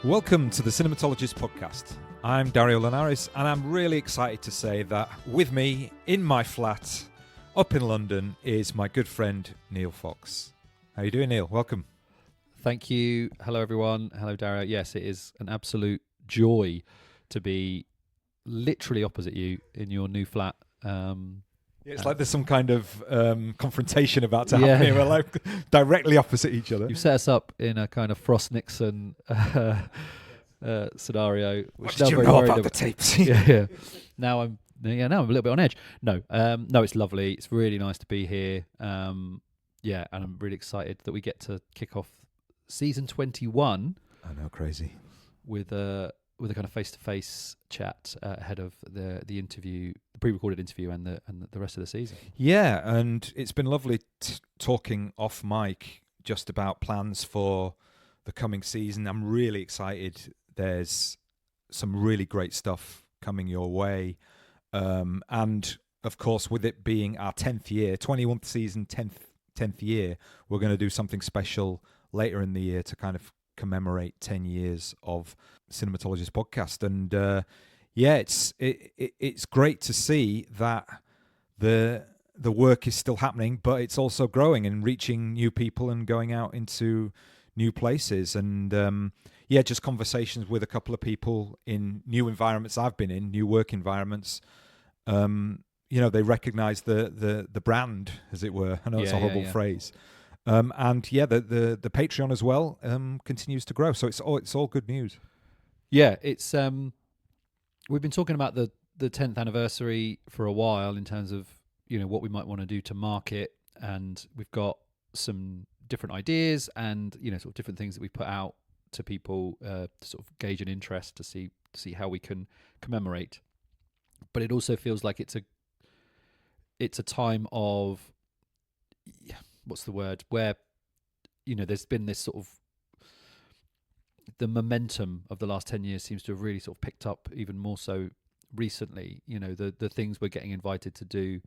Welcome to the Cinematologists podcast. I'm Dario and I'm really excited to say that with me in my flat up in London is my good friend Neil Fox. How you doing, Neil? Welcome. Thank you. Hello, everyone. Hello, Dario. Yes, it is an absolute joy to be literally opposite you in your new flat. It's like there's some kind of confrontation about to happen here. We're like directly opposite each other. You've set us up in a kind of Frost Nixon scenario. What did you know about the tapes? yeah. Now I'm a little bit on edge. No, it's lovely. It's really nice to be here. And I'm really excited that we get to kick off season 21. I know, crazy. With a kind of face-to-face chat ahead of the interview, the pre-recorded interview, and the rest of the season. Yeah, and it's been lovely talking off mic just about plans for the coming season. I'm really excited. There's some really great stuff coming your way, and of course, with it being our 10th year, 21st season, 10th year, we're going to do something special later in the year to kind of commemorate 10 years of Cinematologists podcast. And it's great to see that the work is still happening, but it's also growing and reaching new people and going out into new places. And just conversations with a couple of people in new environments I've been in, new work environments. They recognize the brand, as it were. I know it's a horrible phrase. The Patreon as well continues to grow, so it's all good news. Yeah, it's we've been talking about the 10th anniversary for a while in terms of what we might want to do to market, and we've got some different ideas and sort of different things that we put out to people to sort of gauge an interest to see how we can commemorate. But it also feels like it's a time of what's the word, where there's been this sort of, the momentum of the last 10 years seems to have really sort of picked up even more so recently. The things we're getting invited to do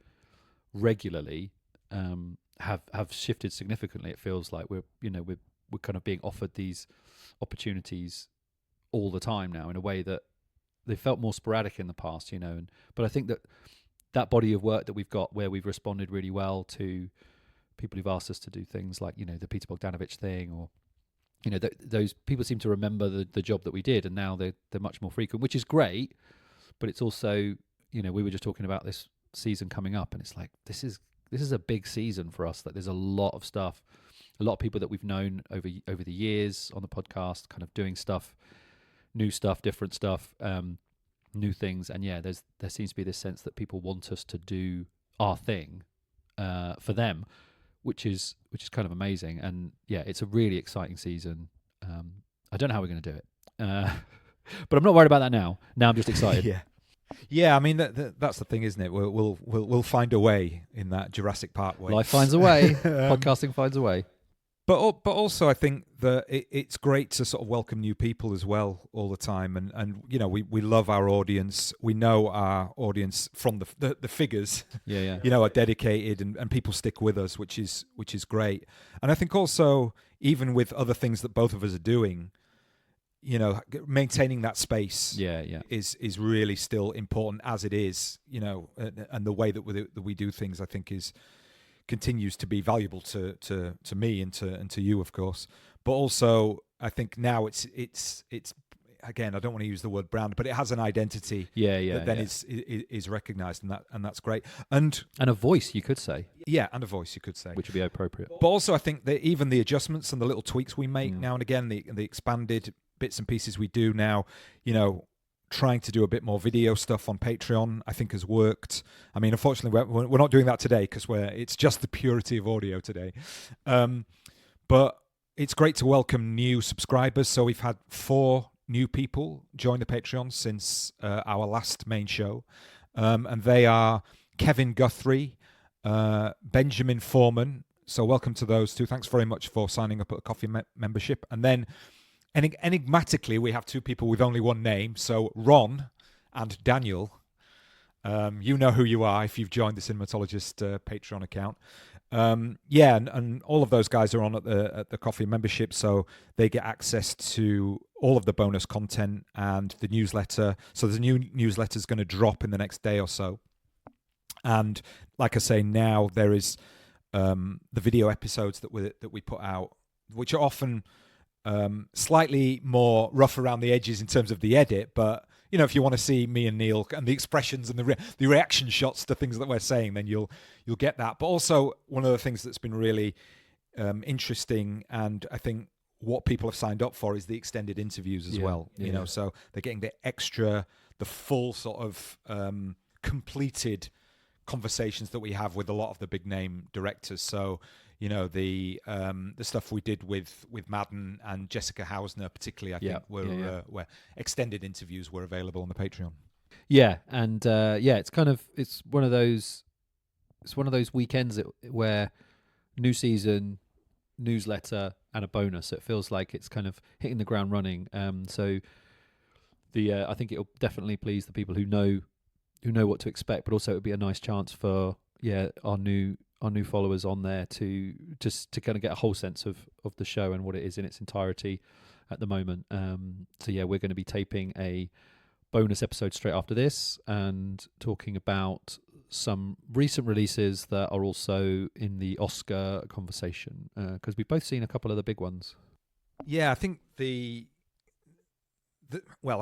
regularly have shifted significantly. It feels like we're kind of being offered these opportunities all the time now in a way that they felt more sporadic in the past, but I think that body of work that we've got, where we've responded really well to people who've asked us to do things like the Peter Bogdanovich thing, or those people seem to remember the job that we did, and now they're much more frequent, which is great. But it's also we were just talking about this season coming up, and it's like this is a big season for us. Like there's a lot of stuff, a lot of people that we've known over the years on the podcast, kind of doing stuff, new stuff, different stuff, new things, and there seems to be this sense that people want us to do our thing for them, which is kind of amazing. And it's a really exciting season. I don't know how we're going to do it, but I'm not worried about that now. Now I'm just excited. Yeah. I mean that's the thing, isn't it? We'll find a way in that Jurassic Park way. Life finds a way. Podcasting finds a way. But also I think that it's great to sort of welcome new people as well all the time, and we love our audience. We know our audience from the figures, are dedicated, and people stick with us, which is great. And I think also, even with other things that both of us are doing, maintaining that space is really still important as it is, and the way that we do things, I think, continues to be valuable to me and to you, of course. But also, I think now it's again, I don't want to use the word brand, but it has an identity that then is recognized, and that's great. And a voice, you could say. Yeah, and a voice, you could say. Which would be appropriate. But also, I think that even the adjustments and the little tweaks we make now and again, the expanded bits and pieces we do now, trying to do a bit more video stuff on Patreon, I think has worked. I mean, unfortunately, we're not doing that today because it's just the purity of audio today. But it's great to welcome new subscribers. So we've had 4 new people join the Patreon since our last main show. And they are Kevin Guthrie, Benjamin Foreman. So welcome to those 2. Thanks very much for signing up at a coffee membership. And then enigmatically, we have 2 people with only one name. So Ron and Daniel. You know who you are if you've joined the Cinematologist Patreon account. Yeah, and all of those guys are on at the coffee membership, so they get access to all of the bonus content and the newsletter. So there's a new newsletter is going to drop in the next day or so. And like I say, now there is the video episodes that we put out, which are often slightly more rough around the edges in terms of the edit, but if you want to see me and Neil and the expressions and the reaction shots to things that we're saying, then you'll get that. But also, one of the things that's been really interesting, and I think what people have signed up for, is the extended interviews as well. So they're getting the full sort of completed conversations that we have with a lot of the big name directors. So the stuff we did with Madden and Jessica Hausner particularly, I think where extended interviews were available on the Patreon. And it's one of those weekends where new season, newsletter, and a bonus. It feels like it's kind of hitting the ground running. So I think it'll definitely please the people who know what to expect, but also it would be a nice chance for our new followers on there to kind of get a whole sense of the show and what it is in its entirety at the moment. We're going to be taping a bonus episode straight after this and talking about some recent releases that are also in the Oscar conversation, because we've both seen a couple of the big ones. Yeah, I think I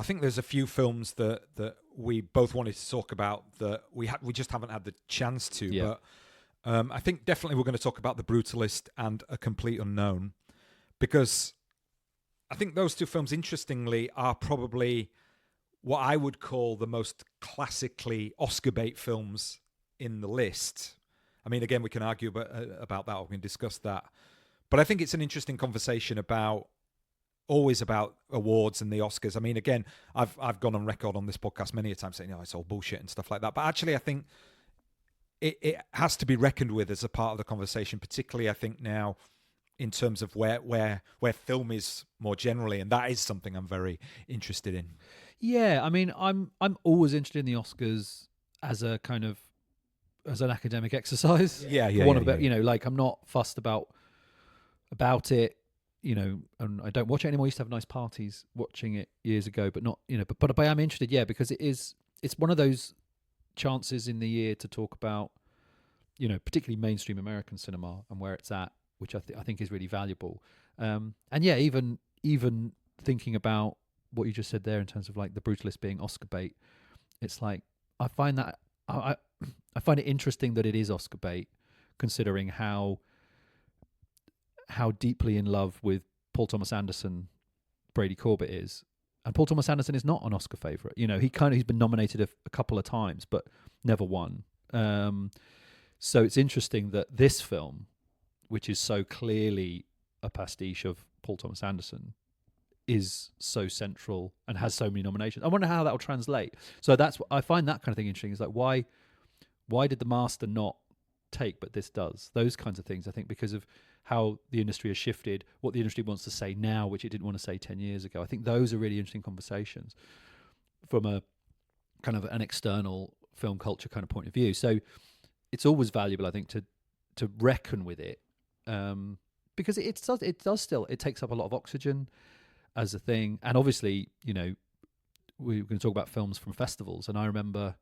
think there's a few films that we both wanted to talk about that we just haven't had the chance to. Yeah. But I think definitely we're going to talk about The Brutalist and A Complete Unknown, because I think those two films, interestingly, are probably what I would call the most classically Oscar bait films in the list. I mean, again, we can argue about that, or we can discuss that. But I think it's an interesting conversation always about awards and the Oscars. I mean, again, I've gone on record on this podcast many a time saying, it's all bullshit and stuff like that. But actually, I think it has to be reckoned with as a part of the conversation, particularly, I think, now in terms of where film is more generally, and that is something I'm very interested in. Yeah, I mean, I'm always interested in the Oscars as an academic exercise. Like, I'm not fussed about it. And I don't watch it anymore. I used to have nice parties watching it years ago, but not, but I am interested, because it's one of those chances in the year to talk about, particularly mainstream American cinema and where it's at, which I think is really valuable. Even thinking about what you just said there in terms of like The Brutalist being Oscar bait, it's like I find that I find it interesting that it is Oscar bait, considering how deeply in love with Paul Thomas Anderson Brady Corbett is. And Paul Thomas Anderson is not an Oscar favourite. He's been nominated a couple of times, but never won. So it's interesting that this film, which is so clearly a pastiche of Paul Thomas Anderson, is so central and has so many nominations. I wonder how that will translate. So that's what I find that kind of thing interesting. Is like, why did The Master not take, but this does? Those kinds of things, I think, because of how the industry has shifted, what the industry wants to say now, which it didn't want to say 10 years ago. I think those are really interesting conversations from a kind of an external film culture kind of point of view. So it's always valuable, I think, to reckon with it, because it does still takes up a lot of oxygen as a thing. And obviously, we're going to talk about films from festivals, and I remember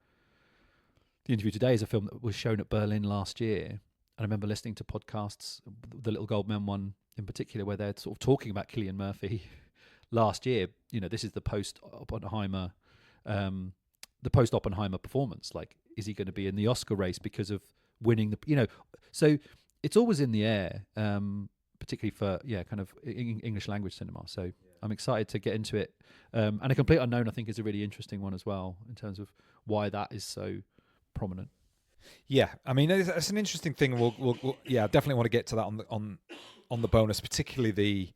The Interview Today is a film that was shown at Berlin last year. And I remember listening to podcasts, the Little Gold Men one in particular, where they're sort of talking about Cillian Murphy last year. This is the post-Oppenheimer performance. Like, is he going to be in the Oscar race because of winning the? So it's always in the air, particularly for kind of English language cinema. So I'm excited to get into it. And A Complete Unknown, I think, is a really interesting one as well in terms of why that is so prominent. Yeah, I mean, it's an interesting thing. We'll definitely want to get to that on the bonus, particularly the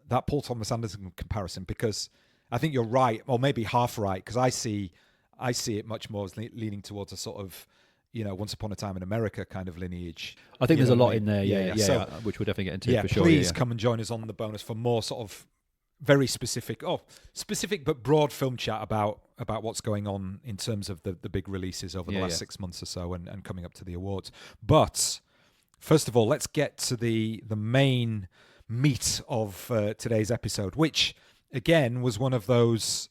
that Paul Thomas Anderson comparison, because I think you're right, or maybe half right, because I see it much more as leaning towards a sort of Once Upon a Time in America kind of lineage. I think there's a lot in there, so, which we'll definitely get into for sure. Please come and join us on the bonus for more sort of very specific but broad film chat about what's going on in terms of the big releases over the last 6 months or so and coming up to the awards. But first of all, let's get to the main meat of today's episode, which again was one of those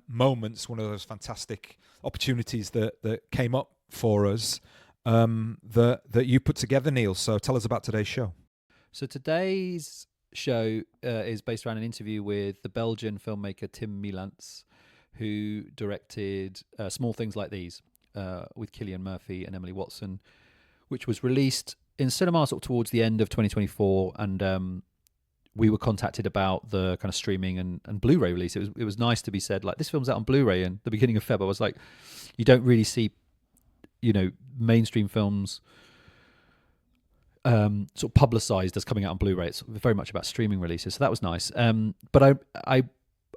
moments, one of those fantastic opportunities that came up for us that you put together, Neil. So tell us about today's show. So today's show is based around an interview with the Belgian filmmaker Tim Mielants, who directed Small Things Like These with Cillian Murphy and Emily Watson, which was released in cinema sort of towards the end of 2024, and we were contacted about the kind of streaming and Blu-ray release. It was nice to be said, like, this film's out on Blu-ray in the beginning of Feb. I was like, you don't really see, mainstream films sort of publicized as coming out on Blu-ray. It's very much about streaming releases, so that was nice. But I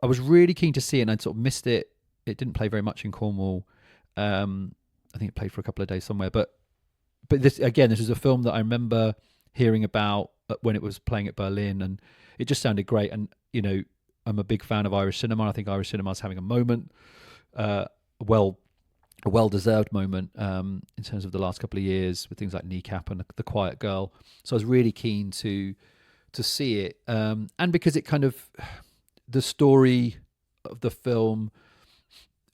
was really keen to see it, and I'd sort of missed it. It didn't play very much in Cornwall. I think it played for a couple of days somewhere, but this is a film that I remember hearing about when it was playing at Berlin, and it just sounded great. And I'm a big fan of Irish cinema. I think Irish cinema is having a moment, a well-deserved moment in terms of the last couple of years with things like Kneecap and The Quiet Girl. So I was really keen to see it, and because it kind of, the story of the film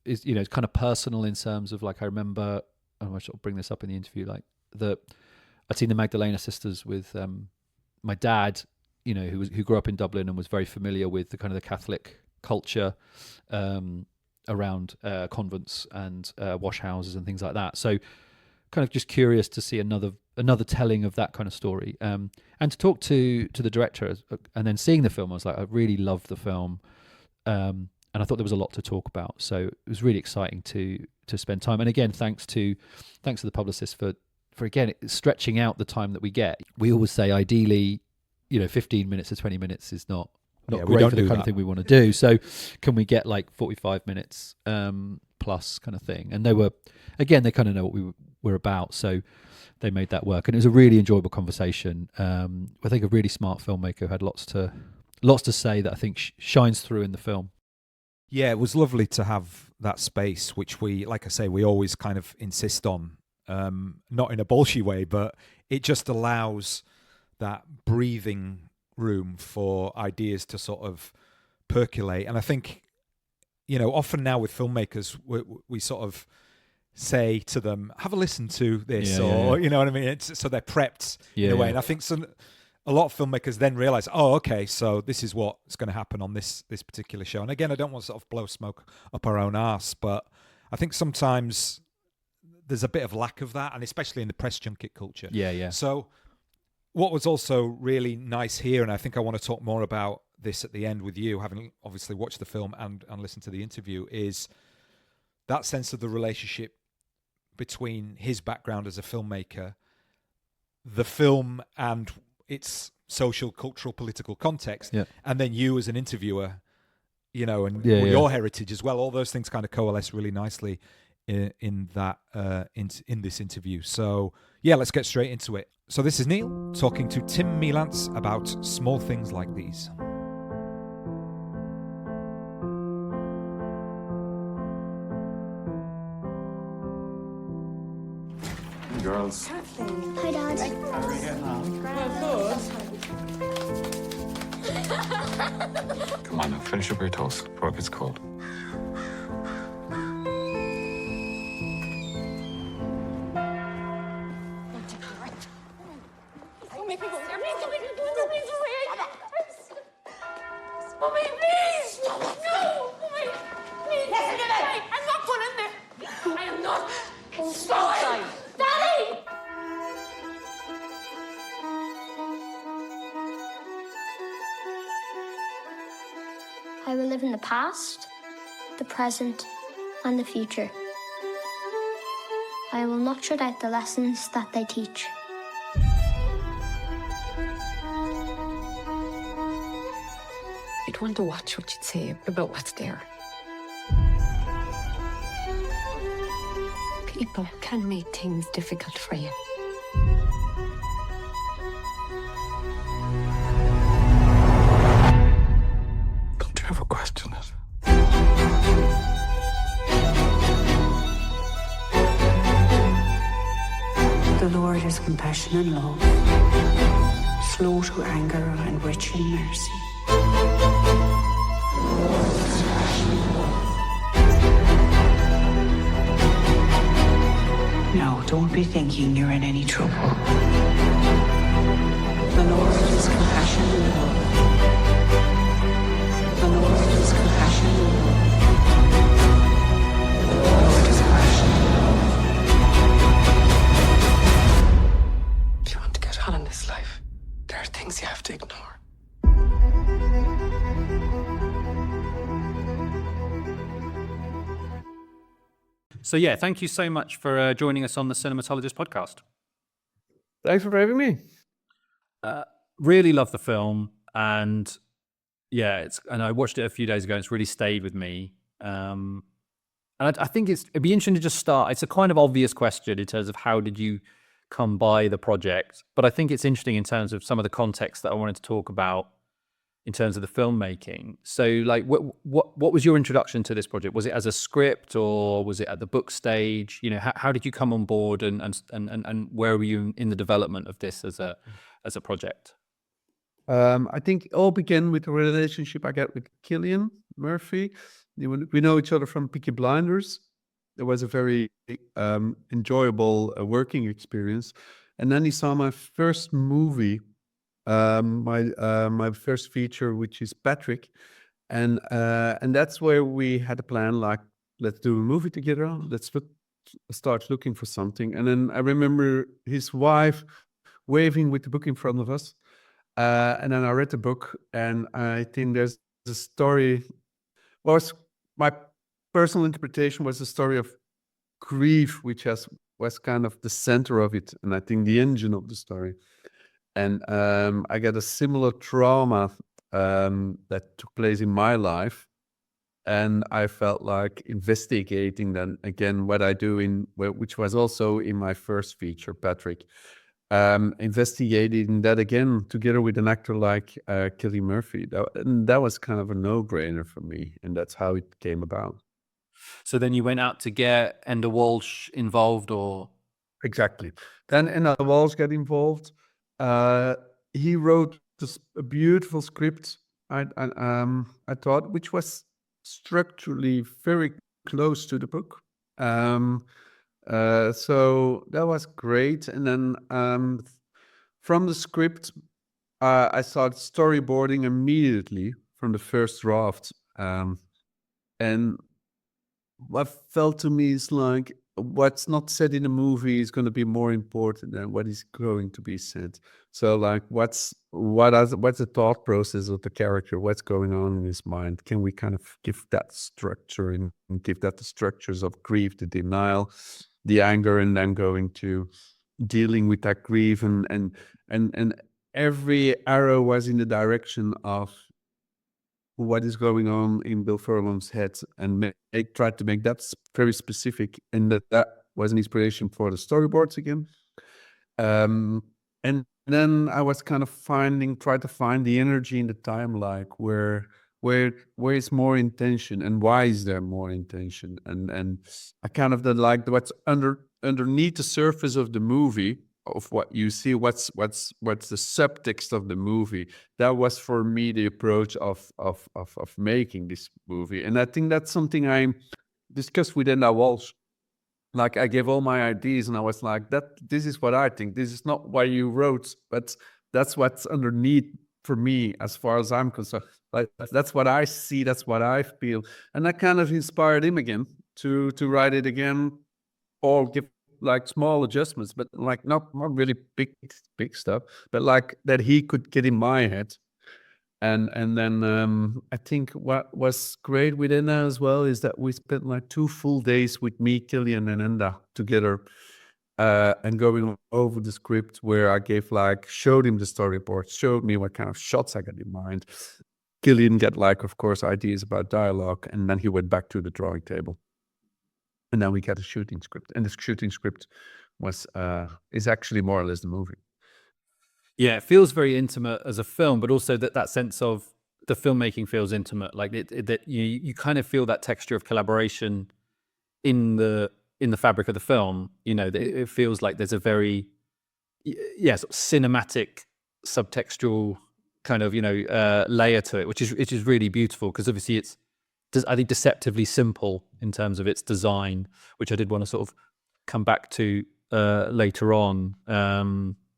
is it's kind of personal in terms of, like, I remember, and I sort of bring this up in the interview, like I'd seen the Magdalena Sisters with my dad, who grew up in Dublin and was very familiar with the kind of the Catholic culture around convents and wash houses and things like that. So kind of just curious to see another telling of that kind of story, and to talk to the director, and then seeing the film, I was like, I really loved the film, and I thought there was a lot to talk about. So it was really exciting to spend time. And again, thanks to the publicist for again stretching out the time that we get. We always say ideally, 15 minutes to 20 minutes is not great for the kind of thing we want to do. So can we get like 45 minutes plus kind of thing? And they kind of know what we're about, so they made that work. And it was a really enjoyable conversation. I think a really smart filmmaker who had lots to say that I think shines through in the film. Yeah, it was lovely to have that space, which we, like I say, we always kind of insist on, not in a bolshy way, but it just allows that breathing room for ideas to sort of percolate. And I think, often now with filmmakers, we sort of say to them, have a listen to this, you know what I mean? So they're prepped in a way. And I think a lot of filmmakers then realize, oh, okay, so this is what's going to happen on this particular show. And again, I don't want to sort of blow smoke up our own arse, but I think sometimes there's a bit of lack of that, and especially in the press junket culture. Yeah. So what was also really nice here, and I think I want to talk more about this at the end with you, having obviously watched the film and listened to the interview, is that sense of the relationship between his background as a filmmaker, the film and its social, cultural, political context, and then you as an interviewer, and your heritage as well. All those things kind of coalesce really nicely in that in this interview. So let's get straight into it. So this is Neil talking to Tim Mielants about Small Things Like These. Girls. Kathleen. Hi, Dad. How are we getting on? Well, good. Come on now, finish up your toast before it gets cold. I will live in the past, the present, and the future. I will not shut out the lessons that they teach. I'd want to watch what you'd say about what's there. People can make things difficult for you. Don't you ever question it? The Lord is compassion and love, slow to anger and rich in mercy. Now, don't be thinking you're in any trouble. The Lord is compassion and love. The Lord is compassion and love. The Lord is compassion and love. If you want to get on in this life, there are things you have to ignore. So yeah, thank you so much for joining us on the Cinematologist podcast. Thanks for having me. Really love the film, and yeah, and I watched it a few days ago. And it's really stayed with me. And I think it'd be interesting to just start. It's a kind of obvious question in terms of how did you come by the project, but I think it's interesting in terms of some of the context that I wanted to talk about in terms of the filmmaking. So, like, what was your introduction to this project? Was it as a script, or was it at the book stage? You know, how did you come on board, and where were you in the development of this as a project? I think it all began with the relationship I got with Cillian Murphy. We know each other from Peaky Blinders. It was a very enjoyable working experience. And then he saw my first movie, my first feature, which is Patrick, and that's where we had a plan. Like, let's do a movie together. Let's start looking for something. And then I remember his wife waving with the book in front of us. And then I read the book, and I think there's the story. Was my personal interpretation was the story of grief, which was kind of the center of it, and I think the engine of the story. And I got a similar trauma that took place in my life, and I felt like investigating then again what I do which was also in my first feature, Patrick. Investigating that again together with an actor like Cillian Murphy. That was kind of a no-brainer for me, and that's how it came about. So then you went out to get Enda Walsh involved, or? Exactly. Then Enda Walsh got involved. He wrote a beautiful script, I thought, which was structurally very close to the book. So that was great. And then from the script, I started storyboarding immediately from the first draft. And what felt to me is like, what's not said in the movie is going to be more important than what is going to be said. So, like, what's the thought process of the character? What's going on in his mind? Can we kind of give that structure and give that the structures of grief, the denial, the anger, and then going to dealing with that grief, and every arrow was in the direction of what is going on in Bill Furlong's head, and tried to make that very specific, and that was an inspiration for the storyboards again. And then I was kind of trying to find the energy in the time, like where is more intention, and why is there more intention, and I kind of like what's underneath the surface of the movie, of what you see, what's the subtext of the movie. That was for me the approach of making this movie, and I think that's something I discussed with Enda Walsh. Like, I gave all my ideas, and I was like, this is what I think. This is not what you wrote, but that's what's underneath for me, as far as I'm concerned. Like, that's what I see, that's what I feel, and that kind of inspired him again to write it again, or give like small adjustments, but like not really big stuff, but like that he could get in my head. And then I think what was great with Enda as well is that we spent like 2 full days with me, Cillian, and Enda together, and going over the script, where I showed him the storyboard, showed me what kind of shots I got in mind. Cillian got, like, of course, ideas about dialogue, and then he went back to the drawing table. And then we got a shooting script, and the shooting script is actually more or less the movie. Yeah, it feels very intimate as a film, but also that sense of the filmmaking feels intimate. Like that you kind of feel that texture of collaboration in the in the fabric of the film. You know, it feels like there's a very sort of cinematic, subtextual kind of layer to it, which is really beautiful, because obviously it's, I think, deceptively simple in terms of its design, which I did want to sort of come back to later on.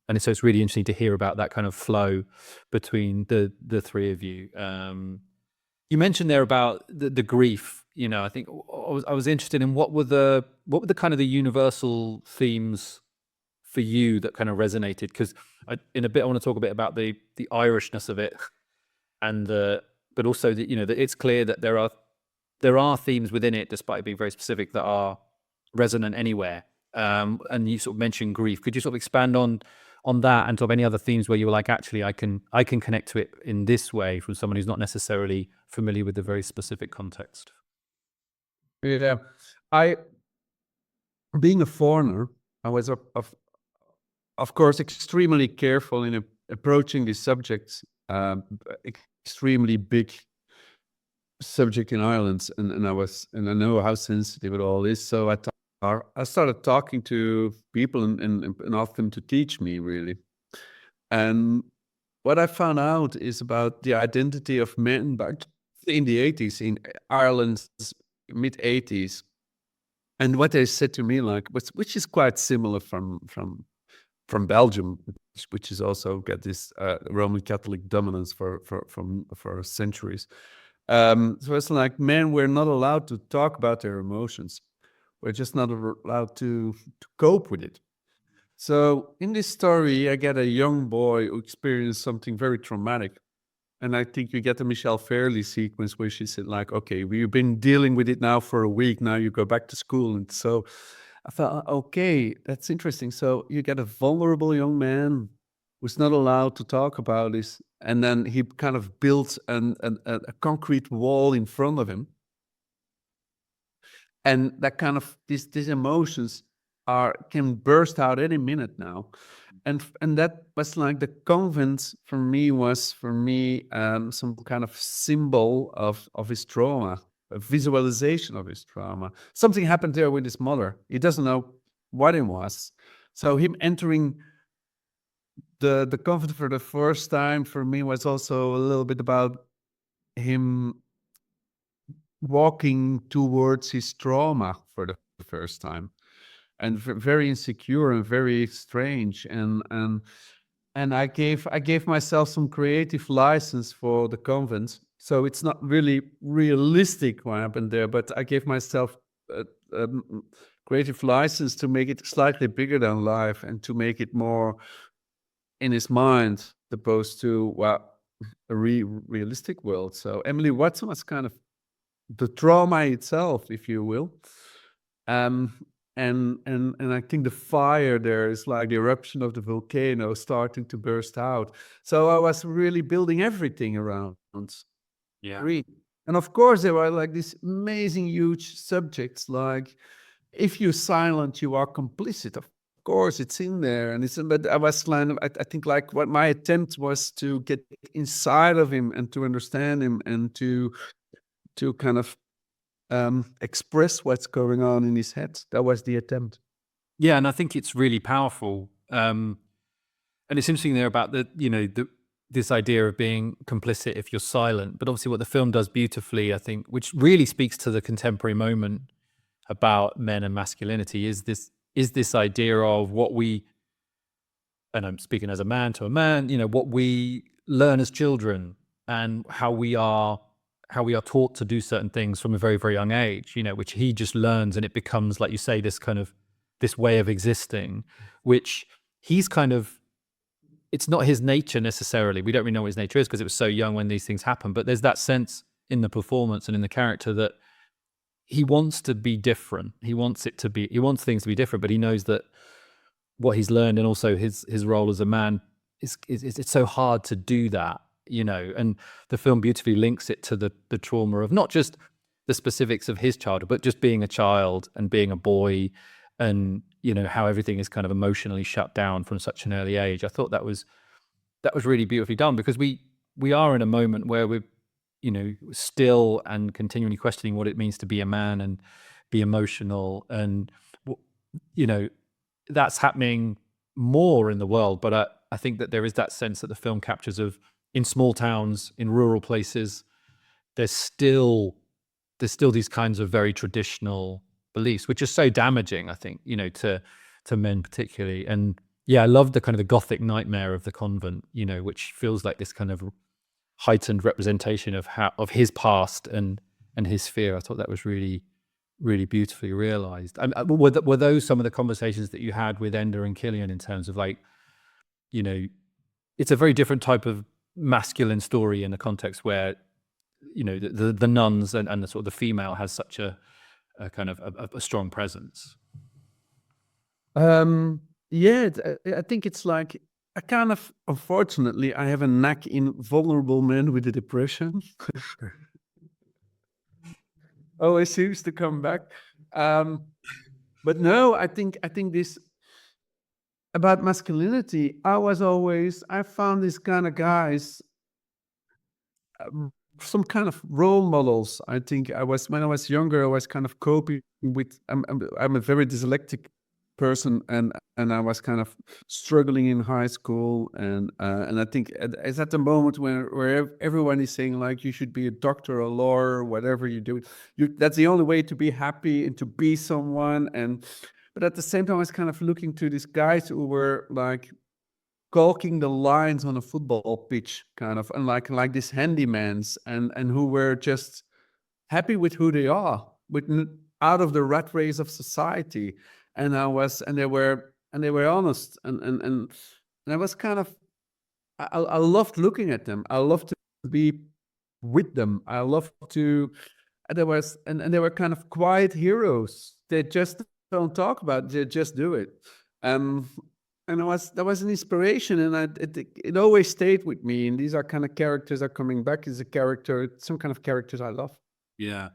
And so it's really interesting to hear about that kind of flow between the three of you. You mentioned there about the grief. I think I was interested in what were the kind of the universal themes for you that kind of resonated, because in a bit I want to talk a bit about the Irishness of it, and but also that that it's clear that there are themes within it, despite it being very specific, that are resonant anywhere. And you sort of mentioned grief. Could you sort of expand on that, and sort of any other themes where you were like, actually, I can connect to it in this way from someone who's not necessarily familiar with the very specific context? Yeah, being a foreigner, I was of course extremely careful in approaching these subjects. Extremely big subject in Ireland, and I know how sensitive it all is. So I started talking to people and asked them to teach me, really. And what I found out is about the identity of men back in the 80s, in Ireland's mid 80s. And what they said to me, like, which is quite similar from Belgium, which is also got this Roman Catholic dominance for centuries. So it's like, men were not allowed to talk about their emotions. We're just not allowed to cope with it. So in this story, I get a young boy who experienced something very traumatic. And I think you get the Michelle Fairley sequence where she said, like, okay, we've been dealing with it now for a week. Now you go back to school. And so I thought, okay, that's interesting. So you get a vulnerable young man who's not allowed to talk about this. And then he kind of builds a concrete wall in front of him. And that kind of, these emotions can burst out any minute now. And that was like the convent for me some kind of symbol of his trauma, a visualization of his trauma. Something happened there with his mother. He doesn't know what it was. So him entering the convent for the first time for me was also a little bit about him walking towards his trauma for the first time. And very insecure and very strange, and I gave myself some creative license for the convent. So it's not really realistic what happened there, but I gave myself a creative license to make it slightly bigger than life and to make it more in his mind, opposed to a realistic world. So Emily Watson was kind of the trauma itself, if you will. And I think the fire there is like the eruption of the volcano starting to burst out. So I was really building everything around. Yeah. And of course, there were like these amazing, huge subjects, like if you're silent, you are complicit. Of course, it's in there, but I was kind of, I think, like, what my attempt was to get inside of him and to understand him and to kind of express what's going on in his head. That was the attempt. Yeah, and I think it's really powerful. And it's interesting there about this idea of being complicit if you're silent. But obviously what the film does beautifully, I think, which really speaks to the contemporary moment about men and masculinity, is this idea of what we, and I'm speaking as a man to a man, what we learn as children and how we are taught to do certain things from a very, very young age, which he just learns, and it becomes, like you say, this way of existing, which he's kind of, it's not his nature necessarily. We don't really know what his nature is because it was so young when these things happen, but there's that sense in the performance and in the character that he wants to be different. He wants things to be different, but he knows that what he's learned and also his role as a man it's so hard to do that. And the film beautifully links it to the trauma of not just the specifics of his childhood, but just being a child and being a boy, and how everything is kind of emotionally shut down from such an early age. I thought that was really beautifully done, because we are in a moment where we're still and continually questioning what it means to be a man and be emotional, and you know, that's happening more in the world. But I think that there is that sense that the film captures of in small towns, in rural places, there's still these kinds of very traditional beliefs, which are so damaging, I think, you know, to men particularly. And yeah, I love the kind of the Gothic nightmare of the convent, you know, which feels like this kind of heightened representation of his past and his fear. I thought that was really, really beautifully realized. Were those some of the conversations that you had with Enda and Cillian in terms of, like, you know, it's a very different type of masculine story in a context where, you know, the nuns and the sort of the female has such a kind of a strong presence. Yeah, I think it's like I kind of, unfortunately, I have a knack in vulnerable men with a depression. Always seems to come back. But no, I think this about masculinity. I found these kind of guys, some kind of role models. I think when I was younger, I was kind of coping with. I'm a very dyslexic person, and I was kind of struggling in high school, and I think it's at the moment where everyone is saying, like, you should be a doctor, a lawyer, whatever you do. That's the only way to be happy and to be someone. But at the same time, I was kind of looking to these guys who were like caulking the lines on a football pitch, kind of, and like these handymans, and who were just happy with who they are, out of the rat race of society. And they were honest, and I was kind of, I loved looking at them. I loved to be with them. I loved to, and they were kind of quiet heroes. They just don't talk about it, they just do it. And that was an inspiration, and it always stayed with me. And these are kind of characters are coming back as some kind of characters I love. Yeah,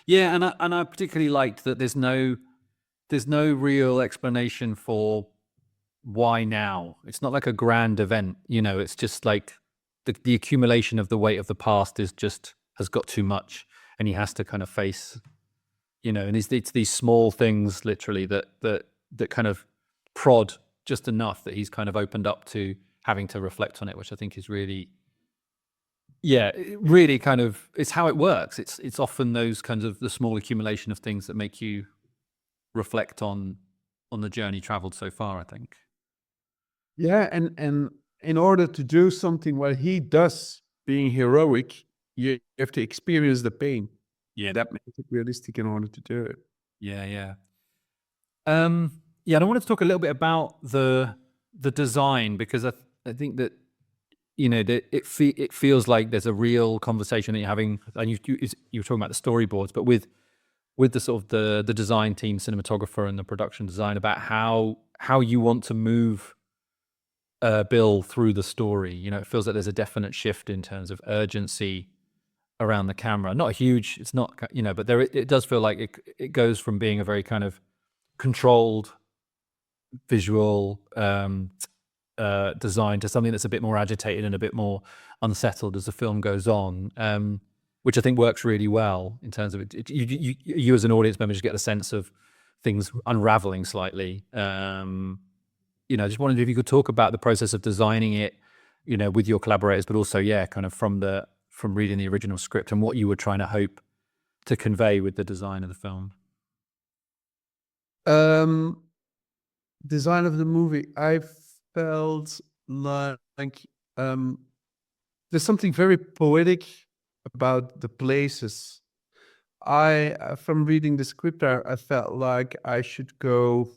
and I particularly liked that there's no real explanation for why now. It's not like a grand event, you know. It's just like the accumulation of the weight of the past has got too much, and he has to kind of face, you know. And it's these small things, literally, that kind of prod just enough that he's kind of opened up to having to reflect on it, which I think is really, yeah, really kind of, it's how it works. It's often those kinds of the small accumulation of things that make you reflect on the journey traveled so far, I think. Yeah, and in order to do something what he does, being heroic, you have to experience the pain. Yeah, that makes it realistic in order to do it. Yeah. And I wanted to talk a little bit about the design, because I think that, you know, that it feels like there's a real conversation that you're having, and you were talking about the storyboards, but with the sort of the design team, cinematographer, and the production design, about how you want to move Bill through the story. You know, it feels like there's a definite shift in terms of urgency around the camera. Not a huge, it's not, you know, but it does feel like it goes from being a very kind of controlled visual design to something that's a bit more agitated and a bit more unsettled as the film goes on, which I think works really well in terms of it. You as an audience member just get a sense of things unraveling slightly. You know, I just wondered if you could talk about the process of designing it, you know, with your collaborators, but also, yeah, kind of from reading the original script and what you were trying to hope to convey with the design of the film. Design of the movie, I felt like there's something very poetic about the places. From reading the script, I felt like I should go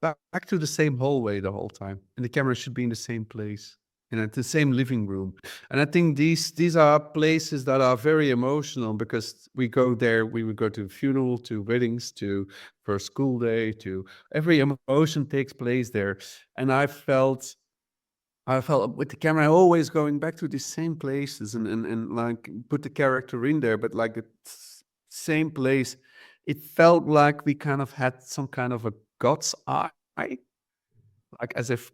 back to the same hallway the whole time, and the camera should be in the same place and at the same living room. And I think these are places that are very emotional, because we go there, we would go to funeral, to weddings, to first school day, to every emotion takes place there. And I felt with the camera always going back to the same places, and like put the character in there, but like the same place. It felt like we kind of had some kind of a God's eye, like as if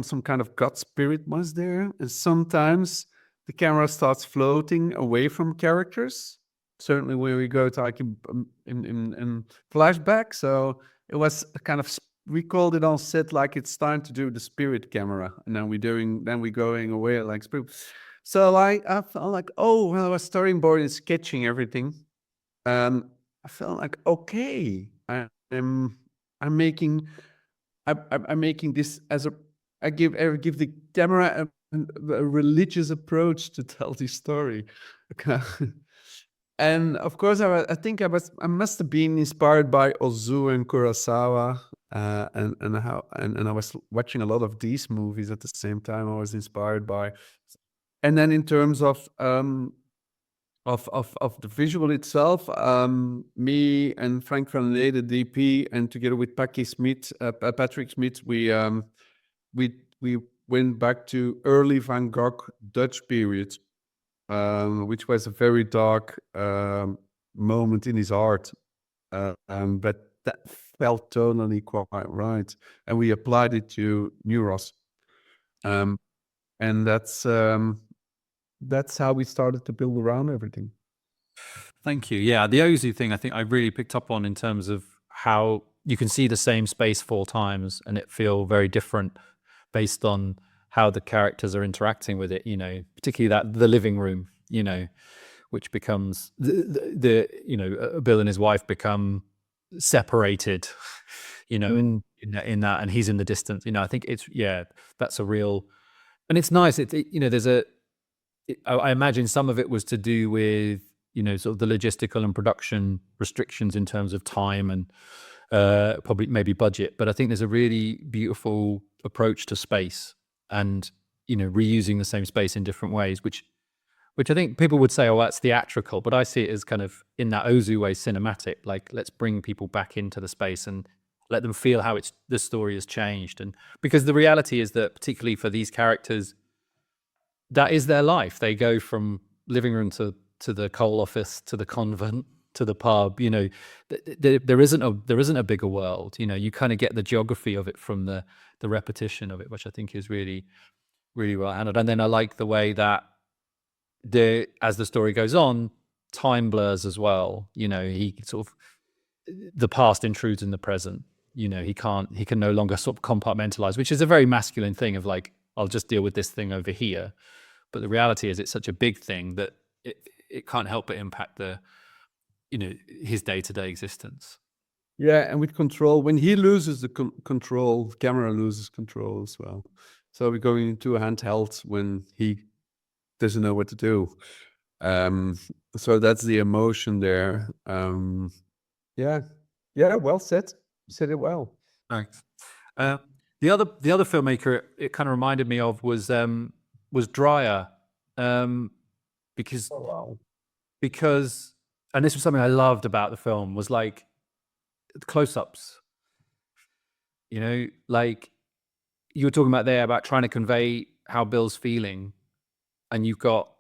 some kind of God spirit was there. And sometimes the camera starts floating away from characters certainly when we go to like in flashback. So it was a kind of we called it on set like it's time to do the spirit camera, and then we're going away like spirit. So like I felt like, oh, when I was storyboarding and sketching everything, I felt like, okay, I'm making I'm making this as a I give the camera a religious approach to tell the story. And of course, I think I must have been inspired by Ozu and Kurosawa, and I was watching a lot of these movies at the same time. I was inspired by, and then in terms of the visual itself, me and Frank van Lee, the DP, and together with Patrick Smith, we went back to early Van Gogh Dutch period, which was a very dark moment in his art, but that felt tonally quite right, and we applied it to Neuros, and that's how we started to build around everything. Thank you. Yeah, the Ozu thing I think I really picked up on in terms of how you can see the same space 4 times and it feel very different based on how the characters are interacting with it, particularly the living room, which becomes Bill and his wife become separated, in that, and he's in the distance. I think that's a real, and it's nice. I imagine some of it was to do with sort of the logistical and production restrictions in terms of time and probably maybe budget. But I think there's a really beautiful approach to space and reusing the same space in different ways, which I think people would say, oh, that's theatrical, but I see it as kind of in that Ozu way cinematic. Like, let's bring people back into the space and let them feel how the story has changed. And because the reality is that particularly for these characters, that is their life. They go from living room to the coal office, to the convent, to the pub. There isn't a bigger world. You kind of get the geography of it from the repetition of it, which I think is really, really well handled. And then I like the way that as the story goes on, time blurs as well. He sort of, the past intrudes in the present. He can no longer sort of compartmentalize, which is a very masculine thing of like, I'll just deal with this thing over here. But the reality is it's such a big thing that it can't help but impact his day-to-day existence. Yeah, and with control, when he loses the control, the camera loses control as well. So we're going into a handheld when he doesn't know what to do. So that's the emotion there. Yeah, well said. You said it well. Thanks. The other filmmaker it kind of reminded me of was Dreyer, because and this was something I loved about the film was like the close-ups. Like you were talking about there about trying to convey how Bill's feeling, and you've got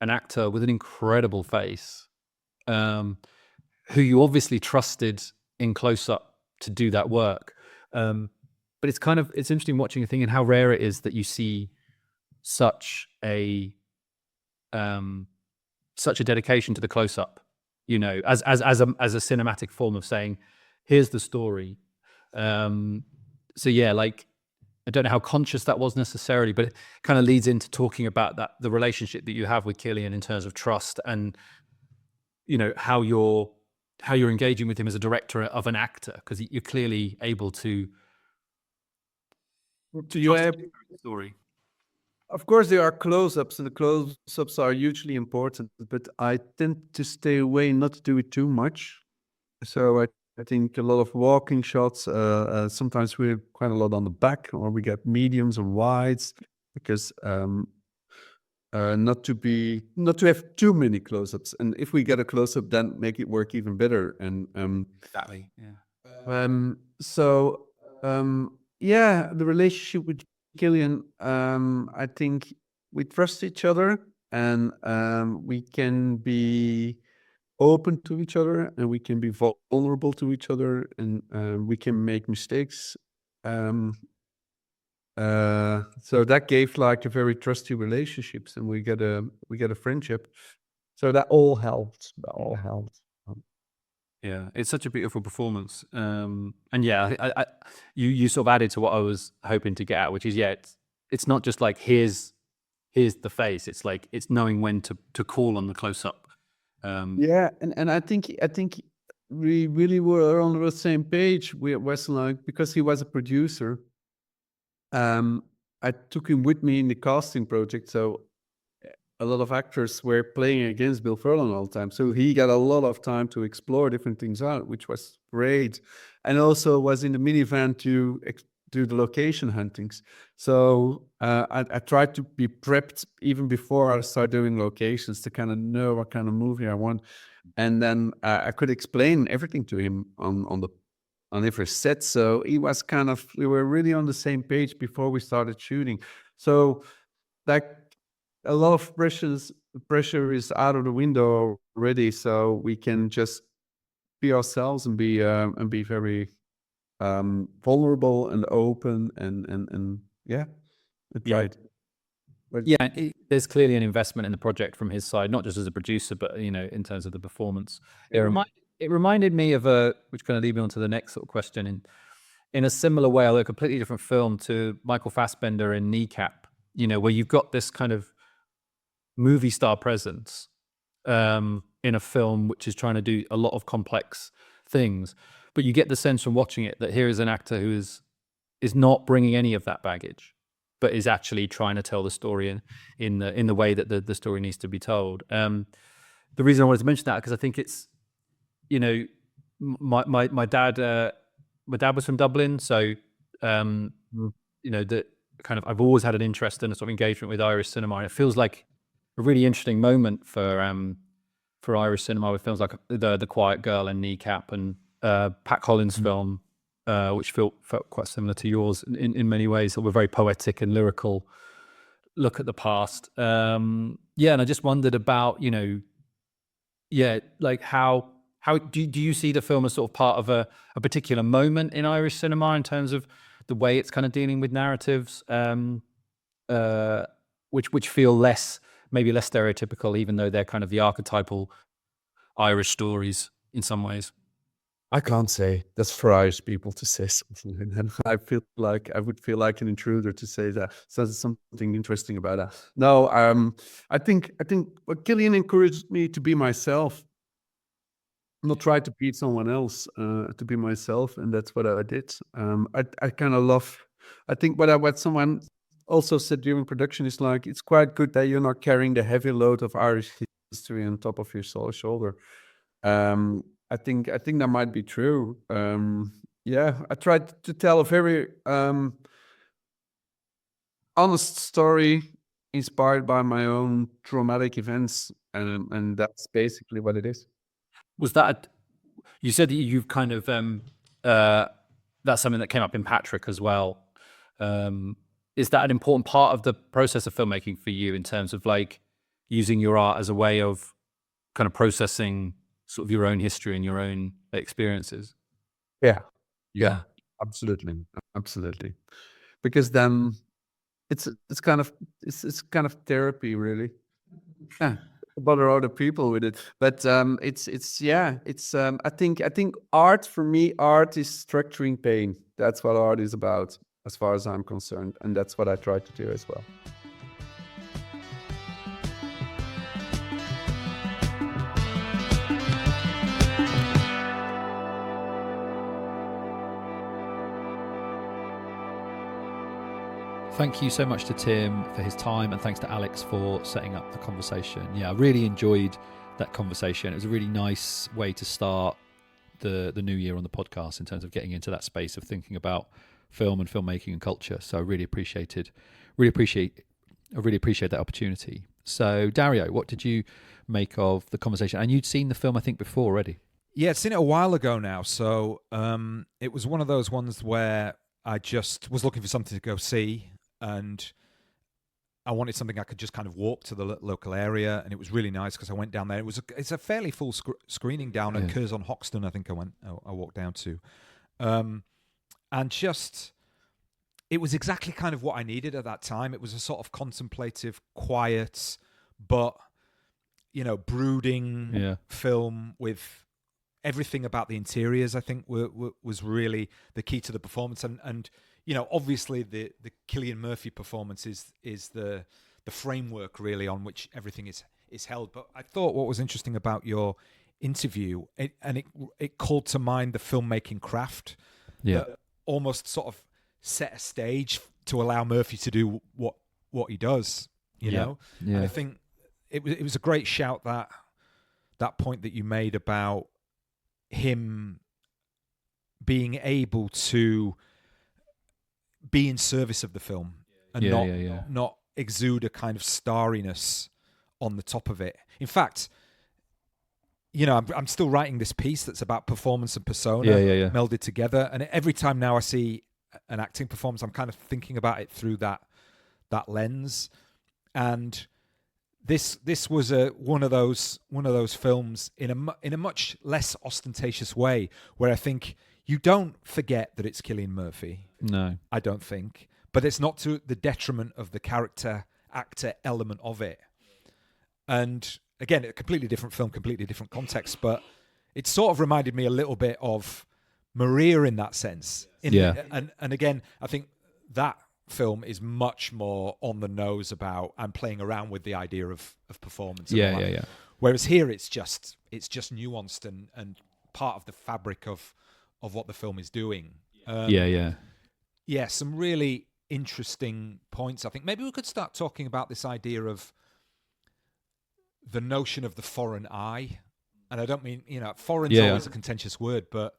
an actor with an incredible face, who you obviously trusted in close-up to do that work. But it's interesting watching a thing and how rare it is that you see such a dedication to the close-up, as a cinematic form of saying, here's the story. So yeah, like I don't know how conscious that was necessarily, but it kind of leads into talking about the relationship that you have with Cillian in terms of trust and how you're engaging with him as a director of an actor, because you're clearly able to. Do you have story? Of course, there are close-ups, and the close-ups are hugely important, but I tend to stay away, not to do it too much. So I think a lot of walking shots, sometimes we're quite a lot on the back, or we get mediums and wides, because not to have too many close-ups. And if we get a close-up, then make it work even better. And Exactly, yeah. Yeah, the relationship with Cillian, I think we trust each other, and we can be open to each other, and we can be vulnerable to each other, and we can make mistakes. So that gave like a very trusty relationships, and we get a friendship. So that all helped. That all helped. Yeah, it's such a beautiful performance. And yeah, you sort of added to what I was hoping to get at, which is it's not just like here's the face. It's like it's knowing when to call on the close up. Yeah, and I think we really were on the same page with Wesselink because he was a producer. I took him with me in the casting project, so a lot of actors were playing against Bill Furlong all the time. So he got a lot of time to explore different things out, which was great. And also was in the minivan to do the location huntings. So I tried to be prepped even before I started doing locations to kind of know what kind of movie I want. And then I could explain everything to him on every set. So he was we were really on the same page before we started shooting. So like a lot of pressure is out of the window already. So we can just be ourselves and be very vulnerable and open and yeah, it's right. But Yeah, there's clearly an investment in the project from his side, not just as a producer, but in terms of the performance. It reminded me of which kind of lead me on to the next sort of question. In a similar way, although a completely different film, to Michael Fassbender in Kneecap. Where you've got this kind of movie star presence in a film which is trying to do a lot of complex things, but you get the sense from watching it that here is an actor who is not bringing any of that baggage, but is actually trying to tell the story in the way that the story needs to be told. The reason I wanted to mention that because I think it's my dad was from Dublin, so that kind of I've always had an interest in a sort of engagement with Irish cinema, and it feels like a really interesting moment for Irish cinema with films like the Quiet Girl and Kneecap and Pat Collins' film, which felt quite similar to yours in many ways. That were very poetic and lyrical look at the past. And I just wondered about like how do you see the film as sort of part of a particular moment in Irish cinema in terms of the way it's kind of dealing with narratives, which feel maybe less stereotypical, even though they're kind of the archetypal Irish stories in some ways? I can't say. That's for Irish people to say something, and I would feel like an intruder to say that. So there's something interesting about that. No, I think what Cillian encouraged me to be myself, not try to beat someone else, to be myself, and that's what I did. I kind of love. I think what someone also said during production is like it's quite good that you're not carrying the heavy load of Irish history on top of your shoulder. I think that might be true. I tried to tell a very honest story inspired by my own traumatic events, and that's basically what it is. Was that you said that you've kind of that's something that came up in Patrick as well. Is that an important part of the process of filmmaking for you in terms of like using your art as a way of kind of processing sort of your own history and your own experiences? Yeah, absolutely, because then it's kind of therapy, really. Bother other people with it, but I think art for me, art is structuring pain. That's what art is about, as far as I'm concerned, and that's what I try to do as well. Thank you so much to Tim for his time, and thanks to Alex for setting up the conversation. Yeah, I really enjoyed that conversation. It was a really nice way to start the new year on the podcast in terms of getting into that space of thinking about film and filmmaking and culture. So I really appreciate that opportunity. So Dario, what did you make of the conversation? And you'd seen the film, I think, before already. Yeah, I'd seen it a while ago now. So it was one of those ones where I just was looking for something to go see, and I wanted something I could just kind of walk to the local area, and it was really nice because I went down there. It's a fairly full screening down at Curzon Hoxton. I think I walked down to, and just it was exactly kind of what I needed at that time. It was a sort of contemplative, quiet, but brooding film with everything about the interiors, I think was really the key to the performance. And obviously the Cillian Murphy performance is the framework really on which everything is held. But I thought what was interesting about your interview, it called to mind the filmmaking craft that almost sort of set a stage to allow Murphy to do what he does, you know? And I think it was a great shout, that point that you made about him being able to be in service of the film and not exude a kind of starriness on the top of it. In fact, I'm still writing this piece that's about performance and persona melded together, and every time now I see an acting performance, I'm kind of thinking about it through that lens. And this was one of those films in a much less ostentatious way, where I think you don't forget that it's Cillian Murphy. No, I don't think, but it's not to the detriment of the character actor element of it. And again, a completely different film, completely different context, but it sort of reminded me a little bit of Maria in that sense. And again, I think that film is much more on the nose about and playing around with the idea of performance. Whereas here it's just nuanced and part of the fabric of what the film is doing. Some really interesting points. I think maybe we could start talking about this idea of the notion of the foreign eye. And I don't mean, foreign's always a contentious word, but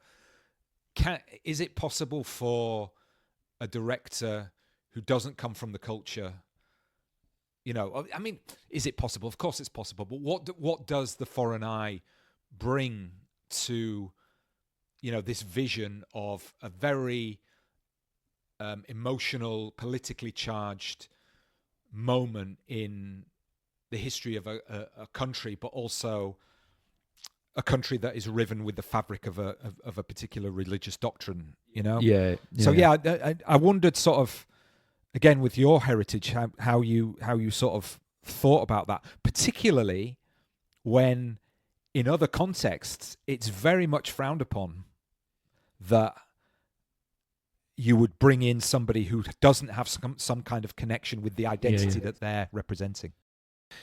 is it possible for a director who doesn't come from the culture, I mean, is it possible? Of course it's possible, but what does the foreign eye bring to, this vision of a very emotional, politically charged moment in the history of a country, but also a country that is riven with the fabric of a particular religious doctrine, I wondered sort of, again, with your heritage, how you sort of thought about that, particularly when in other contexts it's very much frowned upon that you would bring in somebody who doesn't have some kind of connection with the identity that they're representing.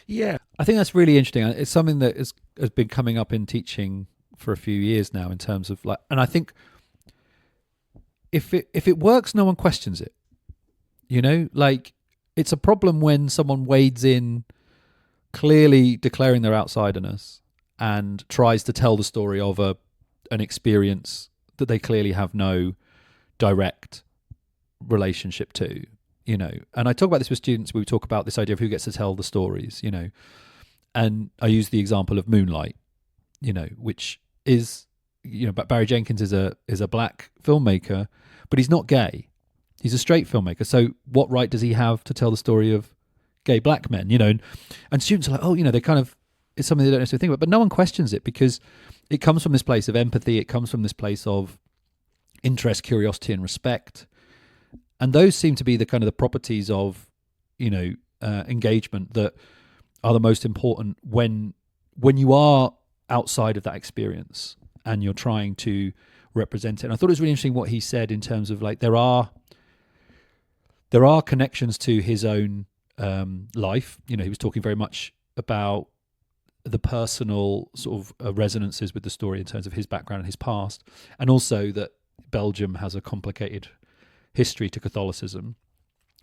Yeah, I think that's really interesting. It's something that has been coming up in teaching for a few years now, in terms of and I think if it works, no one questions it. It's a problem when someone wades in, clearly declaring their outsiderness, and tries to tell the story of an experience that they clearly have no direct relationship to. And I talk about this with students. We talk about this idea of who gets to tell the stories, and I use the example of Moonlight, which is, but Barry Jenkins is a black filmmaker, but he's not gay. He's a straight filmmaker. So what right does he have to tell the story of gay black men? And students are like, they kind of, it's something they don't necessarily think about, but no one questions it, because it comes from this place of empathy. It comes from this place of interest, curiosity, and respect. And those seem to be the kind of the properties of, engagement that are the most important when you are outside of that experience and you're trying to represent it. And I thought it was really interesting what he said in terms of there are connections to his own life. He was talking very much about the personal sort of resonances with the story in terms of his background and his past, and also that Belgium has a complicated history to Catholicism.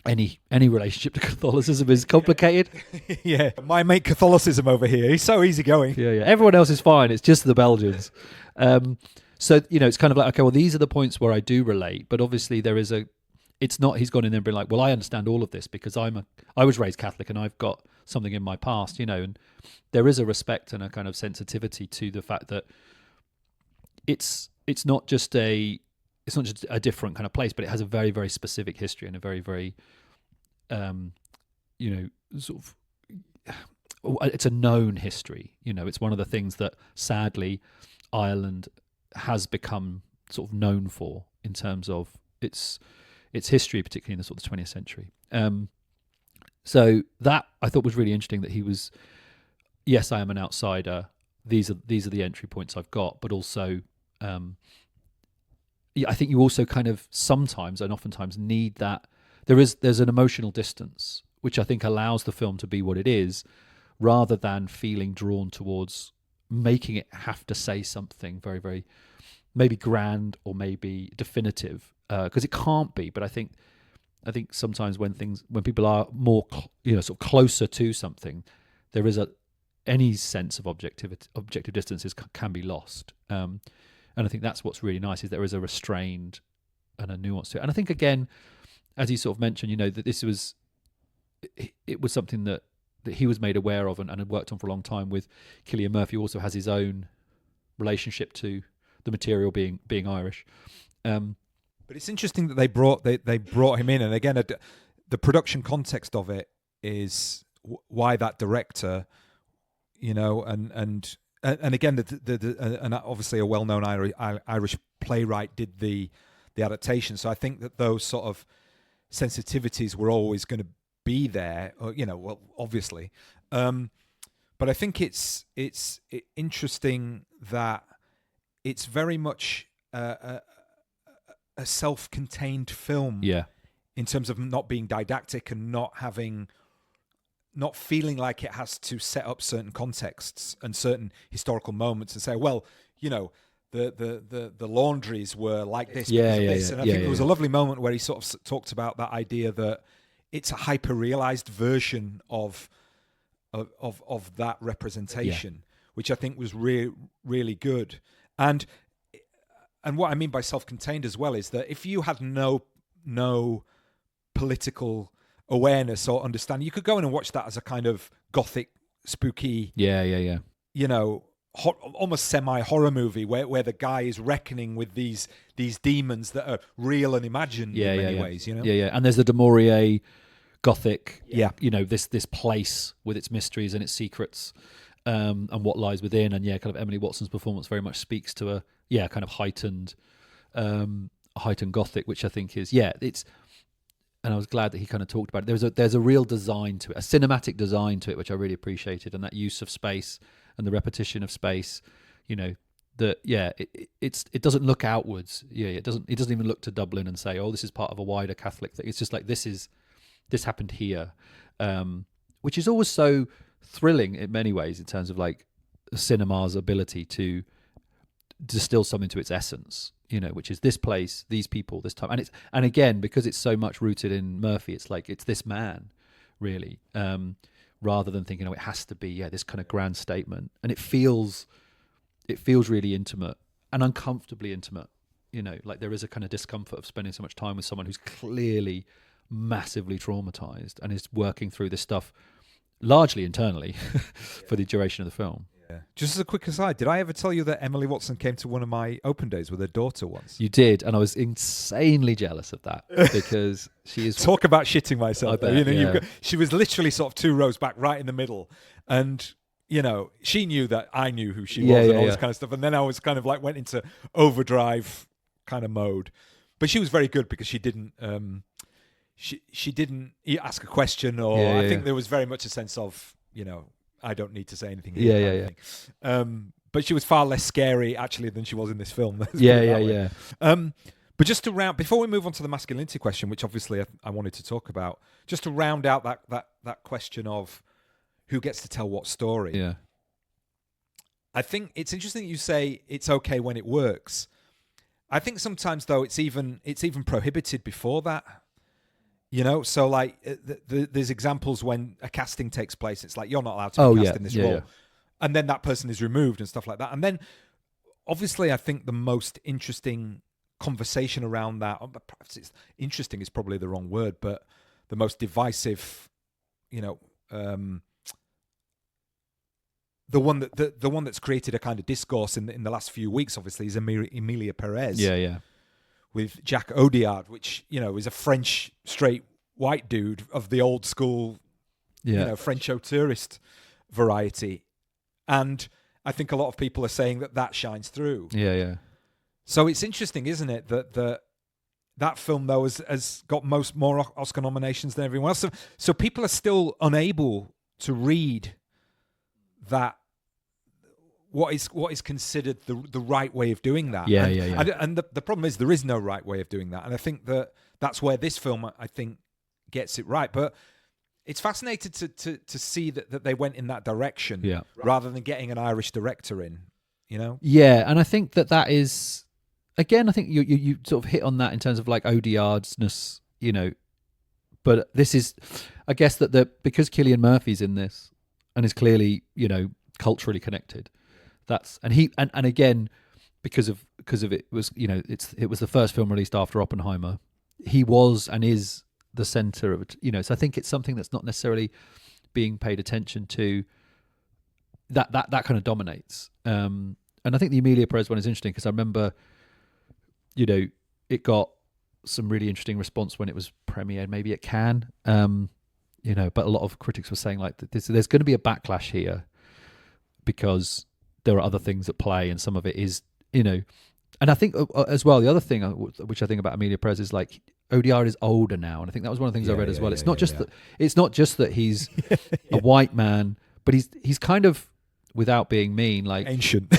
Any relationship to Catholicism is complicated. Yeah, my mate Catholicism over here, he's so easygoing. Yeah. Everyone else is fine. It's just the Belgians. So it's kind of like, okay, well, these are the points where I do relate, but obviously there is it's not he's gone in there and been like, well, I understand all of this because I was raised Catholic and I've got something in my past, and there is a respect and a kind of sensitivity to the fact that it's not just a different kind of place, but it has a very, very specific history and a very, very, sort of, it's a known history. It's one of the things that sadly Ireland has become sort of known for in terms of its history, particularly in the sort of 20th century. So that I thought was really interesting, that he was, yes, I am an outsider. These are the entry points I've got, but also, I think you also kind of sometimes and oftentimes need that. There's an emotional distance, which I think allows the film to be what it is, rather than feeling drawn towards making it have to say something very, very maybe grand or maybe definitive, because it can't be. But I think sometimes when people are more sort of closer to something, there is any sense of objective distances can be lost, and I think that's what's really nice, is there is a restrained and a nuance to it. And I think, again, as you sort of mentioned, that this was something that he was made aware of and had worked on for a long time with Cillian Murphy, who also has his own relationship to the material, being Irish. But it's interesting that they brought him in, and again, the production context of it is why that director, and again, and obviously a well-known Irish playwright did the adaptation. So I think that those sort of sensitivities were always going to be there, well, obviously. But I think it's interesting that it's very much a self-contained film, in terms of not being didactic and not feeling like it has to set up certain contexts and certain historical moments and say, well, the laundries were like this because of this. And I think there was a lovely moment where he sort of talked about that idea that it's a hyper-realized version of that representation, which I think was really good. And what I mean by self-contained as well is that if you had no political awareness or understanding, you could go in and watch that as a kind of Gothic, spooky, almost semi-horror movie where the guy is reckoning with these demons that are real and imagined in many ways. And there's the Du Maurier Gothic, this place with its mysteries and its secrets, and what lies within. And kind of Emily Watson's performance very much speaks to a kind of heightened Gothic, which I think is it's. And I was glad that he kind of talked about it. There's a real design to it, a cinematic design to it, which I really appreciated, and that use of space and the repetition of space. It doesn't look outwards. It doesn't even look to Dublin and say, oh, this is part of a wider Catholic thing. It's just like this happened here, which is always so thrilling in many ways in terms of like cinema's ability to distill something to its essence. Which is this place, these people, this time, and again, because it's so much rooted in Murphy, it's like it's this man, really, rather than thinking, it has to be this kind of grand statement, and it feels really intimate and uncomfortably intimate. Like there is a kind of discomfort of spending so much time with someone who's clearly massively traumatized and is working through this stuff largely internally for the duration of the film. Just as a quick aside, did I ever tell you that Emily Watson came to one of my open days with her daughter once? You did, and I was insanely jealous of that because she is... Talk about shitting myself. I bet, she was literally sort of 2 rows back, right in the middle, and she knew that I knew who she was and all this kind of stuff, and then I was kind of like went into overdrive kind of mode. But she was very good because she didn't she didn't ask a question, or I think there was very much a sense of I don't need to say anything here. But she was far less scary actually than she was in this film. But just to round, before we move on to the masculinity question, which obviously I wanted to talk about, just to round out that question of who gets to tell what story. I think it's interesting that you say it's okay when it works. I think sometimes though it's even prohibited before that. So like there's examples when a casting takes place. It's like you're not allowed to be cast in this role, and then that person is removed and stuff like that. And then, obviously, I think the most interesting conversation around that, perhaps it's interesting is probably the wrong word, but the most divisive, the one that's created a kind of discourse in the last few weeks, obviously, is Emilia Perez. With Jacques Audiard, which is a French straight white dude of the old school, French auteurist variety, and I think a lot of people are saying that shines through. So it's interesting, isn't it, that film though has got more Oscar nominations than everyone else. So people are still unable to read that what is considered the right way of doing that. Yeah, and, And the problem is there is no right way of doing that. And I think that's where this film, I think, gets it right. But it's fascinating to see that they went in that direction rather than getting an Irish director in, you know? Yeah, and I think that is, again, I think you sort of hit on that in terms of like ODR'sness, you know. But this is, I guess that because Cillian Murphy's in this and is clearly, you know, culturally connected, and again, because of it was, you know, it was the first film released after Oppenheimer. He was and is the center of it, you know. So I think it's something that's not necessarily being paid attention to. That kind of dominates. And I think the Emilia Perez one is interesting because I remember, you know, it got some really interesting response when it was premiered, maybe at Cannes. You know, but a lot of critics were saying like there's going to be a backlash here because there are other things at play, and some of it is, you know. And I think as well, the other thing which I think about Emilia Perez is like ODR is older now, and I think that was one of the things I read as well. It's not just that he's a white man, but he's kind of, without being mean, like ancient.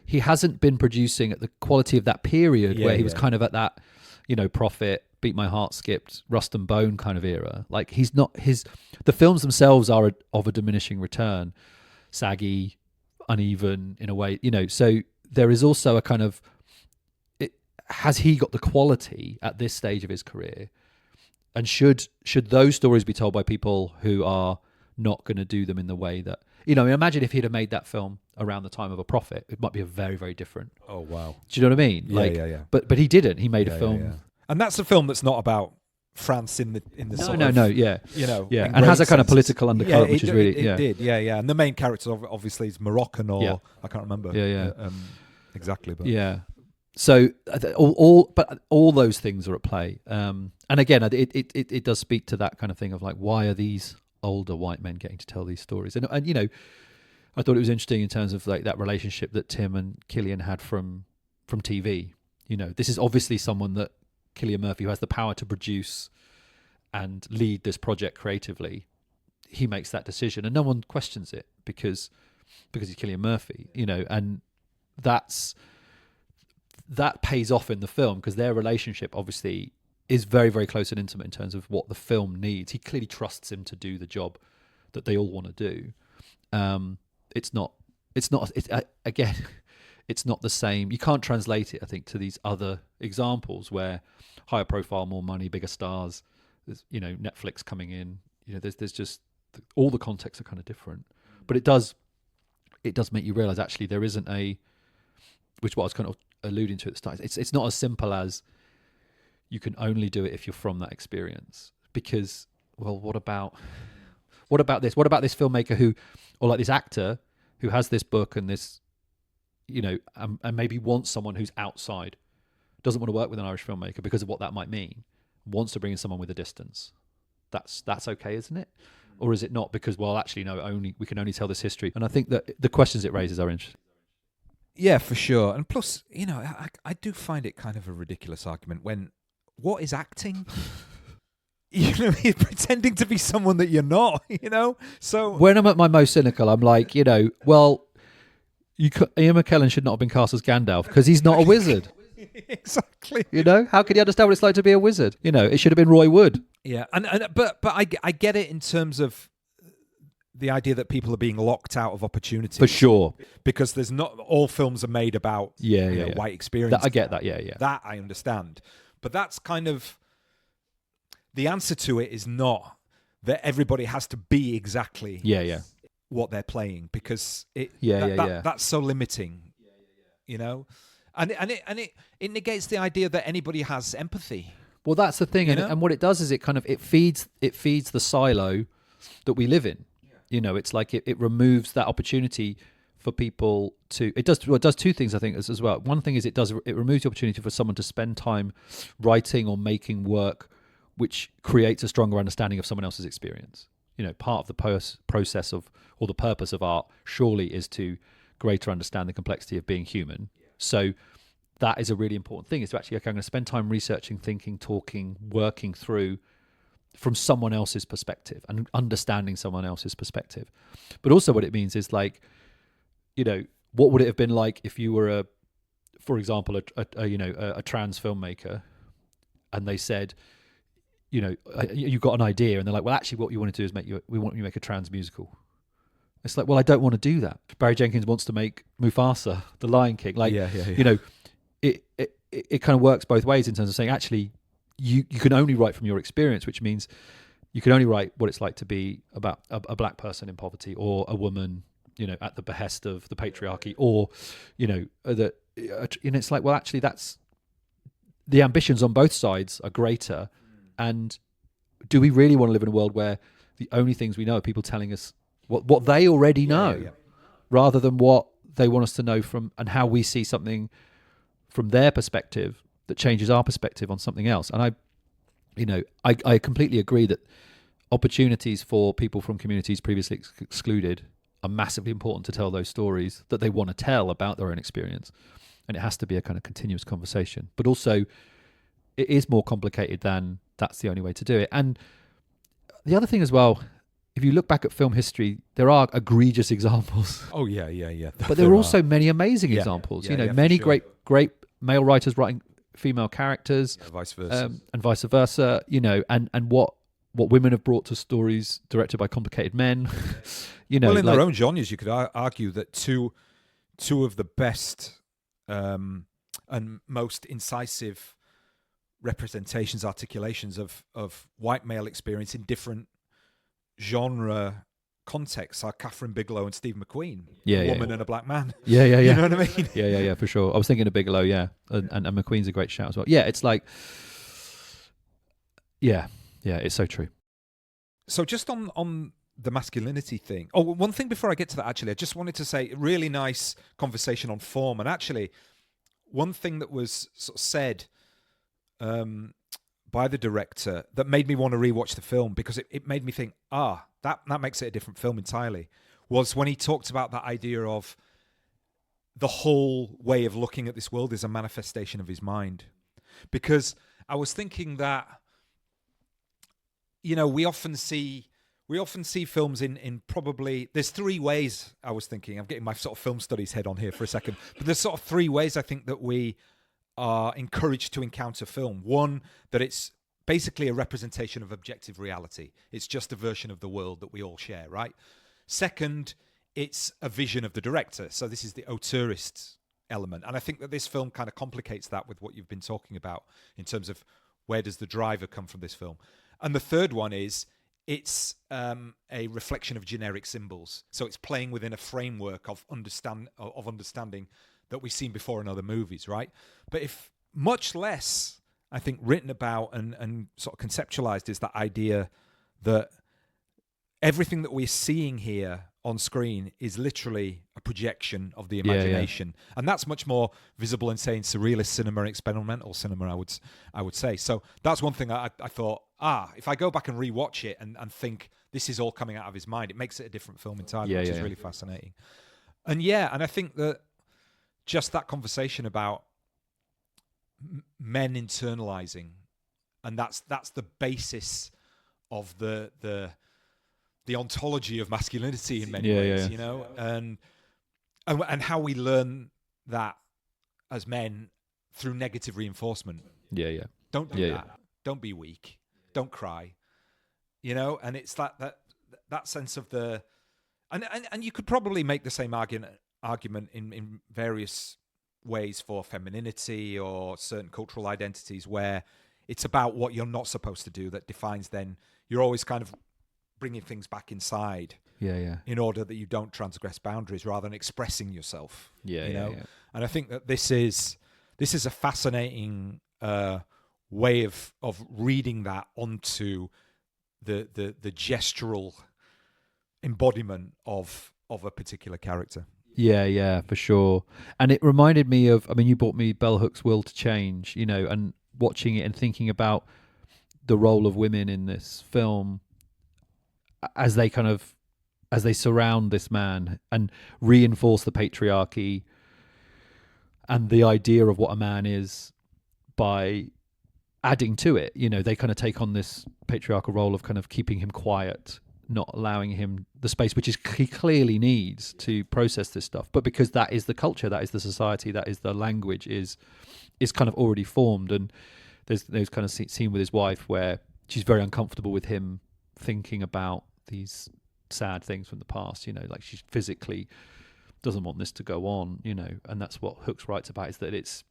He hasn't been producing at the quality of that period where he was kind of at that, you know, Prophet, Beat My Heart Skipped, Rust and Bone kind of era. Like he's not the films themselves are of a diminishing return, saggy, uneven in a way, you know. So there is also a kind of, has he got the quality at this stage of his career? And should those stories be told by people who are not going to do them in the way that, you know, imagine if he'd have made that film around the time of A Prophet, it might be a very, very different. Oh, wow. Do you know what I mean? Yeah. But he didn't. He made a film. Yeah. And that's a film that's not about France in the sort of, yeah. You know, yeah. And has a kind of political undercurrent, which is really, it did. And the main character obviously is Moroccan or I can't remember. Exactly. But yeah. So all those things are at play. And again, it does speak to that kind of thing of like, why are these older white men getting to tell these stories? And you know, I thought it was interesting in terms of like that relationship that Tim and Cillian had from TV. You know, this is obviously someone that Cillian Murphy, who has the power to produce and lead this project creatively, he makes that decision and no one questions it because he's Cillian Murphy, you know, and that pays off in the film because their relationship obviously is very, very close and intimate in terms of what the film needs. He clearly trusts him to do the job that they all want to do. It's not the same. You can't translate it, I think, to these other examples where higher profile, more money, bigger stars, there's, you know, Netflix coming in, you know, there's just all the contexts are kind of different, but it does make you realize actually there isn't which what I was kind of alluding to at the start. It's not as simple as you can only do it if you're from that experience, because, well, what about this? What about this filmmaker who, or like this actor who has this book and this, you know, and maybe wants someone who's outside, doesn't want to work with an Irish filmmaker because of what that might mean, wants to bring in someone with a distance. That's okay, isn't it? Or is it not? Because, well, actually, no, we can only tell this history. And I think that the questions it raises are interesting. Yeah, for sure. And plus, you know, I do find it kind of a ridiculous argument when, what is acting? You know, you're pretending to be someone that you're not, you know? So when I'm at my most cynical, I'm like, you know, well, Ian McKellen should not have been cast as Gandalf because he's not a wizard. Exactly. You know, how could you understand what it's like to be a wizard? You know, it should have been Roy Wood. Yeah, but I get it in terms of the idea that people are being locked out of opportunities. For sure. Because there's not all films are made about white experience. I get that, yeah. That I understand. But that's kind of, the answer to it is not that everybody has to be exactly what they're playing, because that's so limiting. You know? And it negates the idea that anybody has empathy. Well, that's the thing, and what it does is it feeds the silo that we live in. You know, it's like it removes that opportunity for people to. It does two things, I think, as well. One thing is it removes the opportunity for someone to spend time writing or making work which creates a stronger understanding of someone else's experience. You know, part of the process of, or the purpose of art, surely is to greater understand the complexity of being human. So that is a really important thing, is to actually, okay, I'm going to spend time researching, thinking, talking, working through from someone else's perspective and understanding someone else's perspective. But also what it means is like, you know, what would it have been like if you were for example, a trans filmmaker, and they said, you know, you got an idea, and they're like, well, actually, what you want to do is we want you to make a trans musical. It's like, well, I don't want to do that. Barry Jenkins wants to make Mufasa, the Lion King. Like, you know, it kind of works both ways in terms of saying, actually, you can only write from your experience, which means you can only write what it's like to be about a black person in poverty, or a woman, you know, at the behest of the patriarchy, or, you know, and it's like, well, actually, that's the ambitions on both sides are greater. And do we really want to live in a world where the only things we know are people telling us what they already know, rather than what they want us to know from, and how we see something from their perspective that changes our perspective on something else? And I completely agree that opportunities for people from communities previously excluded are massively important to tell those stories that they want to tell about their own experience. And it has to be a kind of continuous conversation. But also, it is more complicated than that's the only way to do it. And the other thing as well, if you look back at film history, there are egregious examples. Oh, yeah. But there are also many amazing examples. Many sure. great male writers writing female characters. Vice versa. And vice versa, you know, and what women have brought to stories directed by complicated men. You know, well, in their own genres, you could argue that two of the best and most incisive representations, articulations of white male experience in different genre contexts are Catherine Bigelow and Steve McQueen. A woman and a black man. Yeah. You know what I mean? Yeah, for sure. I was thinking of Bigelow, and McQueen's a great shout as well. Yeah, it's like, yeah, it's so true. So just on the masculinity thing. Oh, one thing before I get to that, actually, I just wanted to say, really nice conversation on form. And actually, one thing that was sort of said by the director that made me want to rewatch the film, because it made me think, that makes it a different film entirely, was when he talked about that idea of the whole way of looking at this world is a manifestation of his mind. Because I was thinking that, you know, we often see films in probably, there's three ways. I was thinking, I'm getting my sort of film studies head on here for a second, but there's sort of three ways I think that we are encouraged to encounter film. One, that it's basically a representation of objective reality. It's just a version of the world that we all share, right? Second, it's a vision of the director. So this is the auteurist element. And I think that this film kind of complicates that with what you've been talking about in terms of where does the driver come from this film. And the third one is it's a reflection of generic symbols. So it's playing within a framework of understanding that we've seen before in other movies, right? But if much less, I think, written about and sort of conceptualized is that idea that everything that we're seeing here on screen is literally a projection of the imagination. Yeah. And that's much more visible in, say, in surrealist cinema and experimental cinema, I would say. So that's one thing I thought, if I go back and rewatch it and think this is all coming out of his mind, it makes it a different film entirely, which is really fascinating. And and I think that just that conversation about men internalizing, and that's the basis of the ontology of masculinity in many ways, you know, and how we learn that as men through negative reinforcement. Don't do that. Don't be weak. Don't cry. You know, and it's that sense of the, and you could probably make the same argument in various ways for femininity or certain cultural identities, where it's about what you're not supposed to do that defines, then you're always kind of bringing things back inside in order that you don't transgress boundaries rather than expressing yourself. And I think that this is a fascinating way of reading that onto the gestural embodiment of a particular character. Yeah, for sure. And it reminded me of, I mean, you brought me Bell Hook's Will to Change, you know, and watching it and thinking about the role of women in this film as they surround this man and reinforce the patriarchy and the idea of what a man is by adding to it. You know, they kind of take on this patriarchal role of kind of keeping him quiet, not allowing him the space which he clearly needs to process this stuff. But because that is the culture, that is the society, that is the language, is kind of already formed. And there's kind of scene with his wife where she's very uncomfortable with him thinking about these sad things from the past. You know, like she physically doesn't want this to go on. You know, and that's what Hooks writes about, is that it's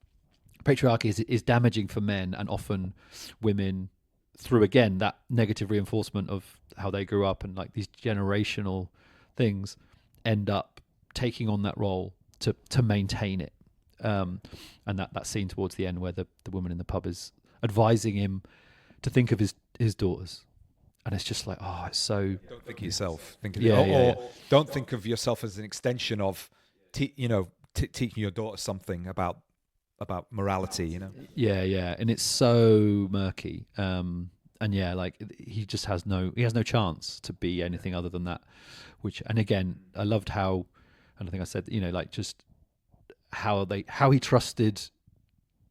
patriarchy is damaging for men, and often women, through again that negative reinforcement of how they grew up and like these generational things, end up taking on that role to maintain it. And that scene towards the end where the woman in the pub is advising him to think of his daughters, and it's just like, oh, it's so. Don't think of yourself. Don't think of yourself as an extension of, teaching your daughter something about morality. You know. Yeah, and it's so murky. And yeah, like he just has no chance to be anything other than that. And again, I loved how, and I think I said, you know, like just how he trusted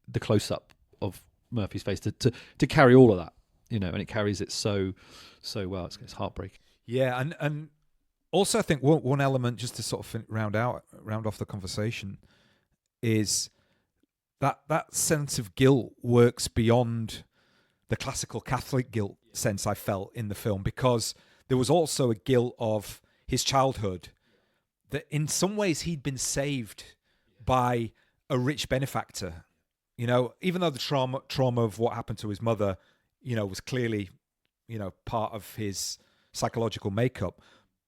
the close up of Murphy's face to carry all of that, you know, and it carries it so well. It's heartbreaking. Yeah, and also I think one element, just to sort of round off the conversation, is that sense of guilt works beyond the classical Catholic guilt sense I felt in the film, because there was also a guilt of his childhood, that in some ways he'd been saved by a rich benefactor. You know, even though the trauma of what happened to his mother, you know, was clearly, you know, part of his psychological makeup.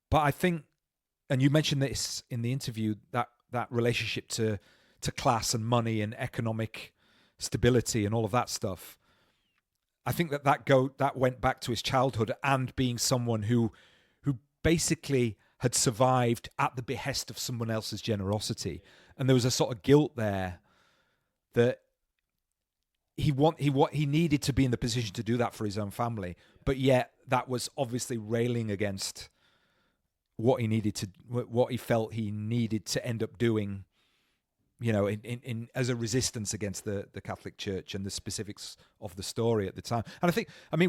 But I think, and you mentioned this in the interview, that relationship to class and money and economic stability and all of that stuff, I think that went back to his childhood and being someone who basically had survived at the behest of someone else's generosity. And there was a sort of guilt there that he needed to be in the position to do that for his own family, but yet that was obviously railing against what he felt he needed to end up doing, you know, in as a resistance against the Catholic Church and the specifics of the story at the time. And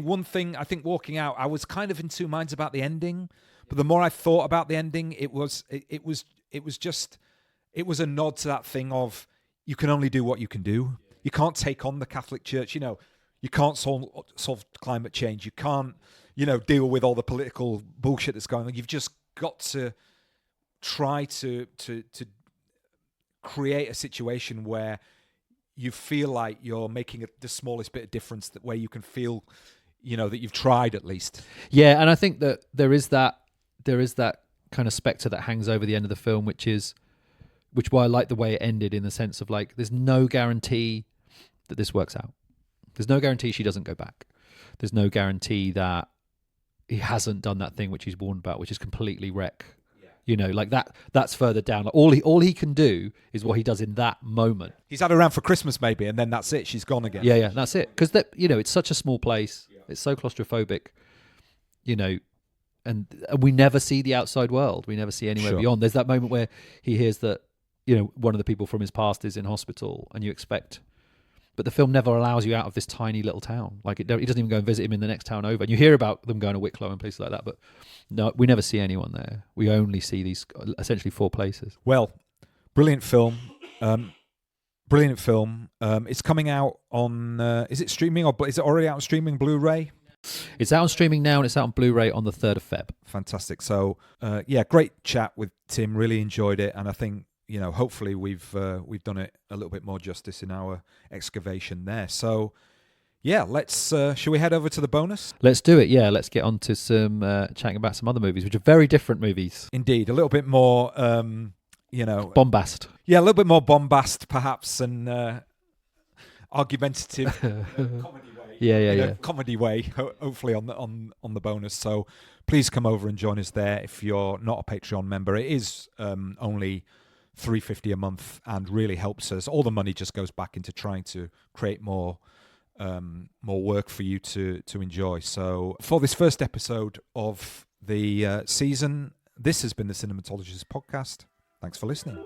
one thing, walking out, I was kind of in two minds about the ending, but the more I thought about the ending, it was a nod to that thing of, you can only do what you can do. You can't take on the Catholic Church. You know, you can't solve climate change. You can't, you know, deal with all the political bullshit that's going on. You've just got to try to create a situation where you feel like you're making the smallest bit of difference, where you can feel, you know, that you've tried at least. Yeah, and I think that there is that kind of spectre that hangs over the end of the film, which why I like the way it ended, in the sense of like, there's no guarantee that this works out. There's no guarantee she doesn't go back. There's no guarantee that he hasn't done that thing which he's warned about, which is completely wreck. Yeah. You know, like that's further down. Like all he can do is what he does in that moment. He's had her around for Christmas maybe, and then that's it. She's gone again. Yeah, that's it. Because you know, it's such a small place. Yeah. It's so claustrophobic. You know, and we never see the outside world. We never see anywhere beyond. There's that moment where he hears that, you know, one of the people from his past is in hospital, and you expect, but the film never allows you out of this tiny little town. Like it doesn't even go and visit him in the next town over. And you hear about them going to Wicklow and places like that, but no, we never see anyone there. We only see these essentially four places. Well, brilliant film. It's coming out on, is it streaming, or is it already out on streaming Blu-ray? It's out on streaming now, and it's out on Blu-ray on the 3rd of Feb. Fantastic. So, great chat with Tim. Really enjoyed it, and I think, you know, hopefully we've done it a little bit more justice in our excavation there. So, yeah, let's. Shall we head over to the bonus? Let's do it. Yeah, let's get on to some chatting about some other movies, which are very different movies. Indeed, a little bit more, bombast. Yeah, a little bit more bombast, perhaps, and argumentative comedy way. Yeah. Comedy way. Hopefully on the bonus. So please come over and join us there. If you're not a Patreon member, it is only $3.50 a month, and really helps us. All the money just goes back into trying to create more work for you to enjoy. So for this first episode of the season, this has been the Cinematologists podcast. Thanks for listening.